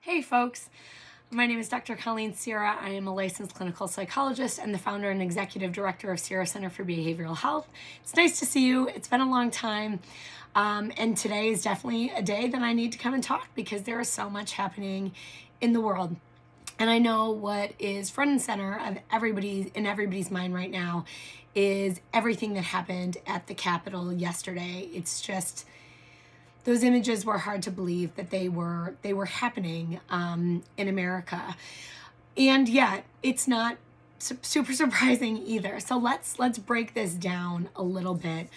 Hey folks, my name is Dr. Colleen Sierra. I am a licensed clinical psychologist and the founder and executive director of Sierra Center for Behavioral Health. It's nice to see you. It's been a long time. And today is definitely a day that I need to come and talk because there is so much happening in the world. And I know what is front and center of everybody's mind right now is everything that happened at the Capitol yesterday. It's just, those images were hard to believe that they were happening in America, and yet it's not super surprising either. So let's break this down a little bit.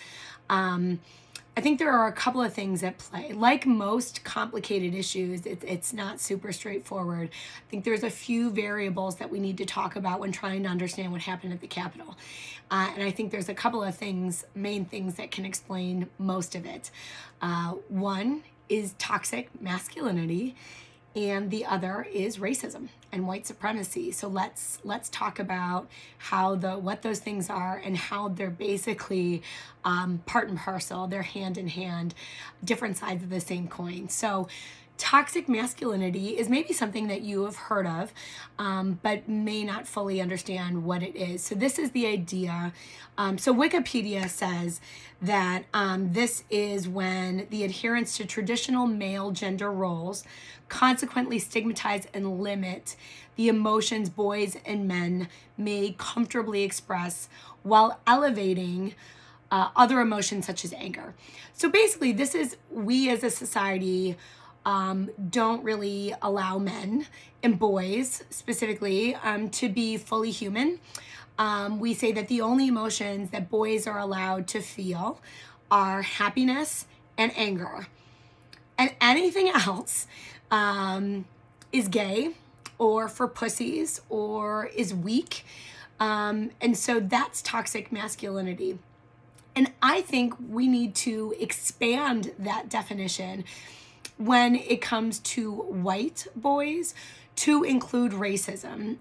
I think there are a couple of things at play. Like most complicated issues, it's not super straightforward. I think there's a few variables that we need to talk about when trying to understand what happened at the Capitol. And I think there's a couple of main things that can explain most of it. One is toxic masculinity, and the other is racism and white supremacy. So let's talk about what those things are and how they're basically part and parcel. They're hand in hand, different sides of the same coin. So toxic masculinity is maybe something that you have heard of, but may not fully understand what it is. So this is the idea. So Wikipedia says that this is when the adherence to traditional male gender roles consequently stigmatize and limit the emotions boys and men may comfortably express while elevating other emotions such as anger. So basically, this is, we as a society don't really allow men and boys specifically to be fully human. We say that the only emotions that boys are allowed to feel are happiness and anger. And anything else is gay or for pussies or is weak. And so that's toxic masculinity. And I think we need to expand that definition when it comes to white boys to include racism,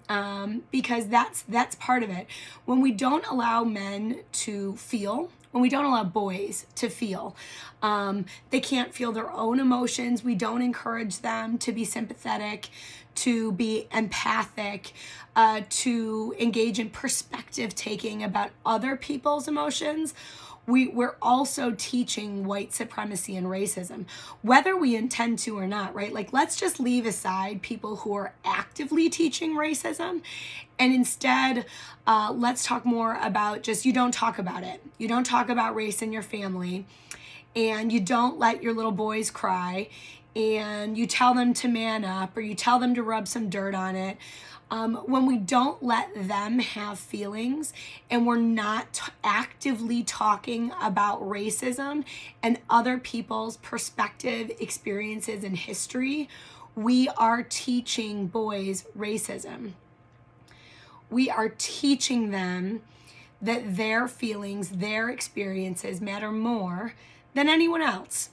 because that's part of it. When we don't allow men to feel, when we don't allow boys to feel, they can't feel their own emotions. We don't encourage them to be sympathetic, to be empathic, to engage in perspective taking about other people's emotions. We're also teaching white supremacy and racism, whether we intend to or not, right? Like, let's just leave aside people who are actively teaching racism, and instead, let's talk more about just, you don't talk about it. You don't talk about race in your family, and you don't let your little boys cry, and you tell them to man up, or you tell them to rub some dirt on it. When we don't let them have feelings and we're not actively talking about racism and other people's perspective, experiences, and history, we are teaching boys racism. We are teaching them that their feelings, their experiences matter more than anyone else.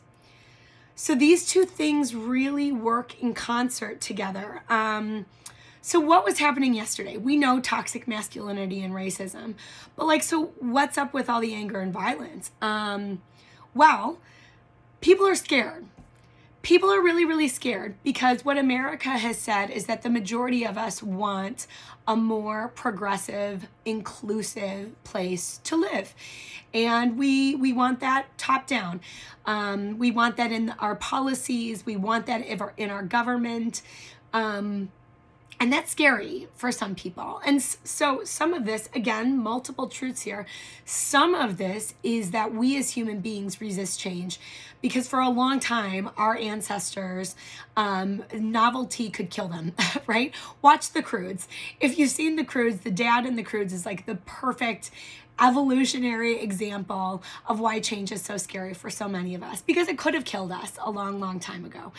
So these two things really work in concert together. So what was happening yesterday? We know toxic masculinity and racism, but so what's up with all the anger and violence? Well, people are scared. People are really, really scared because what America has said is that the majority of us want a more progressive, inclusive place to live. And we want that top down. We want that in our policies. We want that in our government. And that's scary for some people. And so some of this, again, multiple truths here. Some of this is that we as human beings resist change because for a long time, our ancestors, novelty could kill them, right? Watch The Croods. If you've seen The Croods, the dad in The Croods is like the perfect evolutionary example of why change is so scary for so many of us, because it could have killed us a long, long time ago.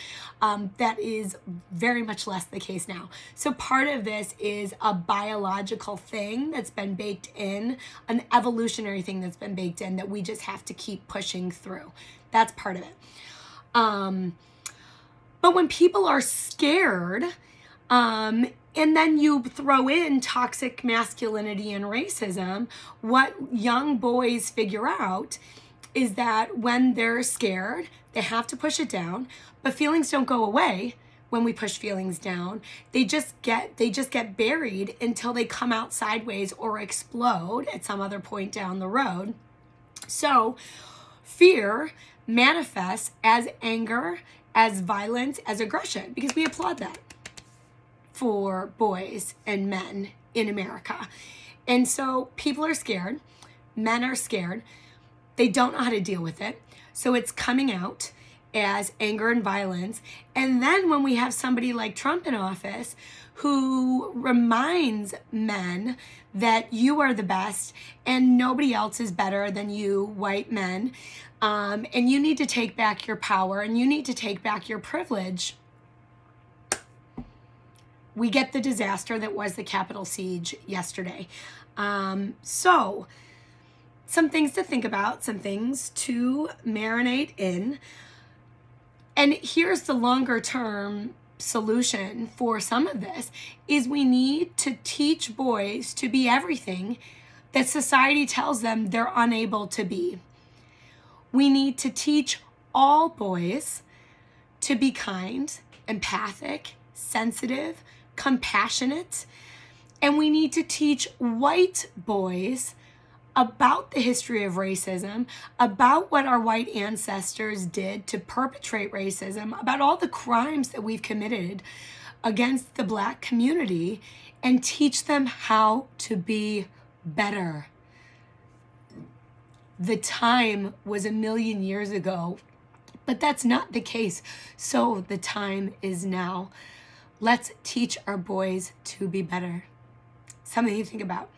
That is very much less the case now. So part of this is a biological thing that's been baked in, an evolutionary thing that's been baked in that we just have to keep pushing through. That's part of it. But when people are scared, and then you throw in toxic masculinity and racism, what young boys figure out is that when they're scared, they have to push it down, but feelings don't go away. when we push feelings down. They just get buried until they come out sideways or explode at some other point down the road. So fear manifests as anger, as violence, as aggression, because we applaud that for boys and men in America. And so people are scared, men are scared, they don't know how to deal with it. So it's coming out as anger and violence. And then when we have somebody like Trump in office who reminds men that you are the best and nobody else is better than you, white men, and you need to take back your power and you need to take back your privilege, we get the disaster that was the Capitol siege yesterday. So some things to think about, some things to marinate in. And here's the longer term solution for some of this is we need to teach boys to be everything that society tells them they're unable to be. We need to teach all boys to be kind, empathic, sensitive, compassionate, and we need to teach white boys about the history of racism, about what our white ancestors did to perpetrate racism, about all the crimes that we've committed against the Black community, and teach them how to be better. The time was 1,000,000 years ago, but that's not the case. So the time is now. Let's teach our boys to be better. Something to think about.